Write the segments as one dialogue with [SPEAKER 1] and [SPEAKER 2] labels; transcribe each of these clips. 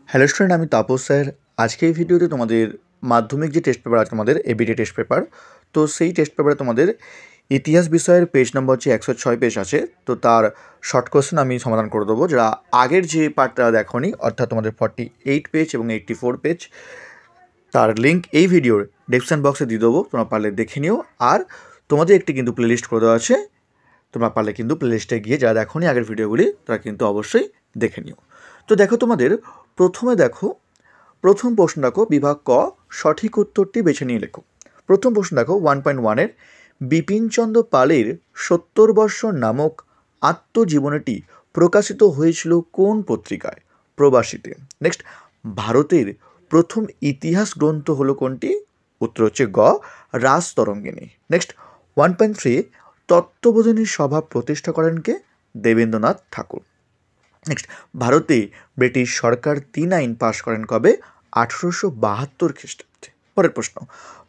[SPEAKER 1] Hello student, আমি Tapas sir. আজকে এই ভিডিওতে তোমাদের মাধ্যমিক যে টেস্ট পেপার আছে তোমাদের এবিটি টেস্ট পেপার, তো সেই টেস্ট পেপারে তোমাদের ইতিহাস বিষয়ের পেজ নম্বর হচ্ছে 106 পেজ আছে। তো তার শর্ট কোয়েশ্চেন আমি সমাধান করে দেবো। যারা আগের যে পার্টটা দেখোনি, অর্থাৎ তোমাদের 48 পেজ এবং 84 পেজ, তার লিঙ্ক এই ভিডিওর ডেসক্রিপশন বক্সে দিয়ে দেবো, তোমরা পারলে দেখে নিও। আর তোমাদের একটি কিন্তু প্লেলিস্ট করে দেওয়া আছে, তোমরা পারলে কিন্তু প্লেলিস্টে গিয়ে যারা দেখোনি আগের ভিডিওগুলি তারা কিন্তু অবশ্যই দেখে নিও। তো দেখো তোমাদের প্রথমে প্রথম প্রশ্ন দেখো, বিভাগ ক, সঠিক উত্তরটি বেছে নিয়ে লেখো। প্রথম প্রশ্ন দেখো 1.1-এর, বিপিনচন্দ্র পালের 70 বৎসর নামক আত্মজীবনীটি প্রকাশিত হয়েছিল কোন পত্রিকায়? প্রবাসীতে। নেক্সট, ভারতের প্রথম ইতিহাস গ্রন্থ হলো কোনটি? উত্তর হচ্ছে গ, রাজতরঙ্গিনী। নেক্সট 1.3, তত্ত্ববোধিনী সভা প্রতিষ্ঠা করেন কে? দেবেন্দ্রনাথ ঠাকুর। নেক্সট, ভারতে ব্রিটিশ সরকার 3 আইন পাশ করেন কবে? 1872 খ্রিস্টাব্দে। পরের প্রশ্ন,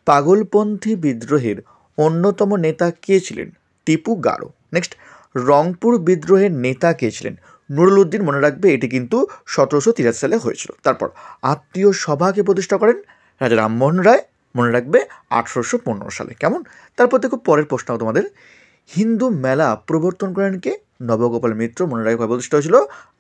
[SPEAKER 1] পাগলপন্থী বিদ্রোহের অন্যতম নেতা কে ছিলেন? টিপু গারো। নেক্সট, রংপুর বিদ্রোহের নেতা কে ছিলেন? নুরুল উদ্দিন। মনে রাখবে এটি কিন্তু 1783 সালে হয়েছিল। তারপর আত্মীয় সভাকে প্রতিষ্ঠা করেন রাজা রামমোহন রায়। মনে রাখবে 1815 সালে। কেমন? তারপর দেখো পরের প্রশ্ন তোমাদের, হিন্দু মেলা প্রবর্তন করেন কে? নবগোপাল মিত্র। মনে রাখবে প্রতিষ্ঠা হয়েছিল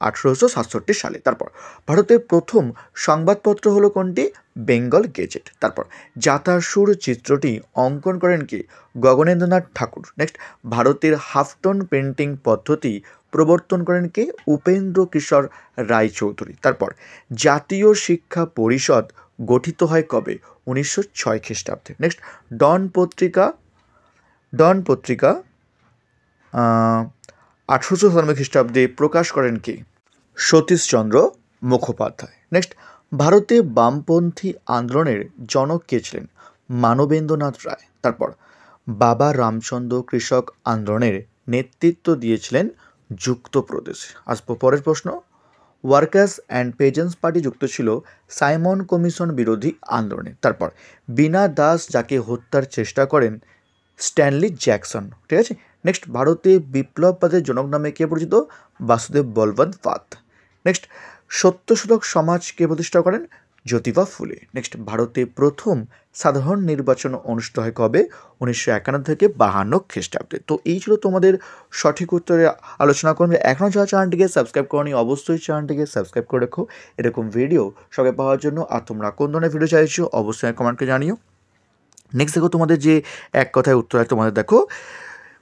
[SPEAKER 1] 1867 সালে। তারপর ভারতের প্রথম সংবাদপত্র হলো কোনটি? বেঙ্গল গেজেট। তারপর জাতাসুর চিত্রটি অঙ্কন করেন কে? গগনেন্দ্রনাথ ঠাকুর। নেক্সট, ভারতের হাফটন প্রিন্টিং পদ্ধতি প্রবর্তন করেন কে? উপেন্দ্র কিশোর রায়চৌধুরী। তারপর জাতীয় শিক্ষা পরিষদ গঠিত হয় কবে? 1906 খ্রিস্টাব্দে। নেক্সট, ডন পত্রিকা 1897 খ্রিস্টাব্দে প্রকাশ করেন কে? সতীশচন্দ্র মুখোপাধ্যায়। নেক্সট, ভারতে বামপন্থী আন্দোলনের জনক কে ছিলেন? মানবেন্দ্রনাথ রায়। তারপর বাবা রামচন্দ্র কৃষক আন্দোলনের নেতৃত্ব দিয়েছিলেন যুক্তপ্রদেশ। আসবো পরের প্রশ্ন, ওয়ার্কার্স অ্যান্ড পেজেন্টস পার্টি যুক্ত ছিল সাইমন কমিশন বিরোধী আন্দোলনে। তারপর বীণা দাস যাকে হত্যার চেষ্টা করেন? Stanley Jackson. ঠিক আছে। নেক্সট, ভারতে বিপ্লববাদের জনক নামে কে পরিচিত? বাসুদেব বলবন্ত পাত। নেক্সট, সত্যশোধক সমাজ কে প্রতিষ্ঠা করেন? জ্যোতিবা ফুলে। নেক্সট, ভারতে প্রথম সাধারণ নির্বাচন অনুষ্ঠিত হয় কবে? 1951 থেকে 52 খ্রিস্টাব্দে। তো এই ছিল তোমাদের সঠিক উত্তরে আলোচনা করবে। এখনও যারা চ্যানেলটিকে সাবস্ক্রাইব করনি, অবশ্যই চ্যানেলটিকে সাবস্ক্রাইব করে রেখো এরকম ভিডিও সবাই পাওয়ার জন্য। আর তোমরা কোন ধরনের ভিডিও চাইছো অবশ্যই কমেন্টকে জানিও। নেক্সট দেখো তোমাদের যে এক কথায় উত্তর আছে তোমাদের দেখো,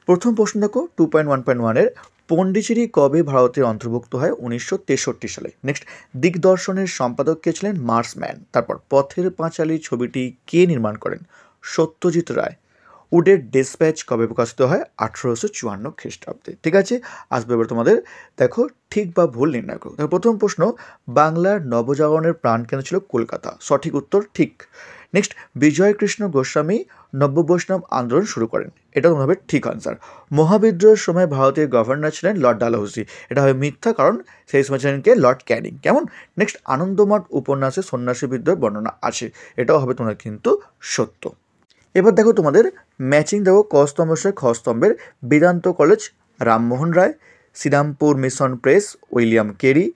[SPEAKER 1] প্রথম প্রশ্ন দেখো 2.1.1-এর, পন্ডিচেরি কবে ভারতের অন্তর্ভুক্ত হয়? 1963 সালে। নেক্সট, দিগদর্শনের সম্পাদক কে ছিলেন? মার্সম্যান। তারপর পথের পাঁচালী ছবিটি কে নির্মাণ করেন? সত্যজিৎ রায়। উডের ডেসপ্যাচ কবে প্রকাশিত হয়? 1854 খ্রিস্টাব্দে। ঠিক আছে। আসবে এবার তোমাদের দেখো ঠিক বা ভুল নির্ণয় করো। প্রথম প্রশ্ন, বাংলার নবজাগরণের প্রাণকেন্দ্র ছিল কলকাতা। সঠিক উত্তর ঠিক। নেক্সট, বিজয়কৃষ্ণ গোস্বামী নব্য বৈষ্ণব আন্দোলন শুরু করেন। এটা হবে ঠিক আনসার। মহাবিদ্রোহের সময় ভারতের গভর্নর ছিলেন লর্ড ডালহৌসি। এটা হবে মিথ্যা, কারণ সেই সময় ছিলেন কে? লর্ড ক্যানিং। কেমন? নেক্সট, আনন্দমঠ উপন্যাসে সন্ন্যাসী বিদ্রোহের বর্ণনা আছে। এটাও হবে তোমার কিন্তু সত্য। এবার দেখো তোমাদের ম্যাচিং দেখো, ক স্তম্ভের খ স্তম্ভের, Vedanta college Rammohan Roy, Serampore mission press William Carey,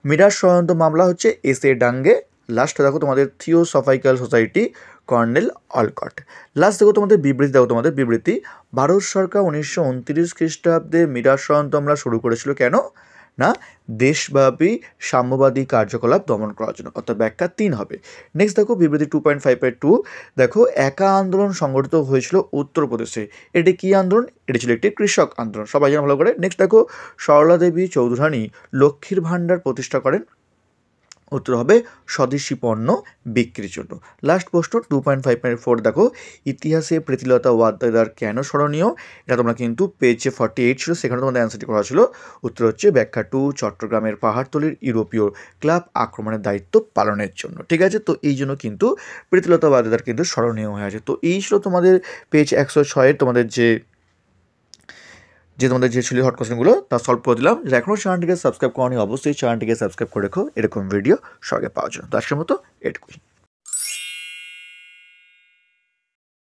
[SPEAKER 1] মিরাজ ষড়যন্ত্র মামলা হচ্ছে এস.এ. ডাঙ্গে। লাস্ট দেখো তোমাদের theosophical society colonel Olcott. Last দেখো তোমাদের বিবৃতি, দেখো তোমাদের বিবৃতি, ভারত সরকার 1929 খ্রিস্টাব্দে মিরাজ ষড়যন্ত্র মামলা শুরু করেছিল কেন? না, দেশব্যাপী সাম্যবাদী কার্যকলাপ দমন করার জন্য। অর্থাৎ ব্যাখ্যা 3 হবে। নেক্সট দেখো বিবৃতি 2.5.2, দেখো একা আন্দোলন সংগঠিত হয়েছিল উত্তরপ্রদেশে। এটি কী আন্দোলন? এটি ছিল একটি কৃষক আন্দোলন, সবাই জানো ভালো করে। নেক্সট দেখো সরলা দেবী চৌধুরানী লক্ষ্মীর ভাণ্ডার প্রতিষ্ঠা করেন। উত্তর হবে স্বদেশি পণ্য বিক্রির জন্য। লাস্ট প্রশ্ন 2.5.4, দেখো ইতিহাসে প্রীতিলতা ওয়াদ্দেদার কেন স্মরণীয়? এটা তোমরা কিন্তু পেজে 48 ছিল, সেখানে তোমাদের অ্যান্সারটি করা ছিল। উত্তর হচ্ছে ব্যাখ্যা 2, চট্টগ্রামের পাহাড়তলির ইউরোপীয় ক্লাব আক্রমণের দায়িত্ব পালনের জন্য। ঠিক আছে। তো এই জন্য কিন্তু প্রীতিলতা ওয়াদ্দেদার কিন্তু স্মরণীয় হয়ে আছে। তো এই ছিল তোমাদের পেজ 106-এর তোমাদের তোমাদের যে ছিল হট কোশ্চেনগুলো তা সলভ করে দিলাম। যারা এখনও চ্যানেলটিকে সাবস্ক্রাইব করনি অবশ্যই চ্যানেলটিকে সাবস্ক্রাইব করে রেখো এরকম ভিডিও সবাইকে পাওয়ার জন্য। তো আজকের মতো এটুকুই।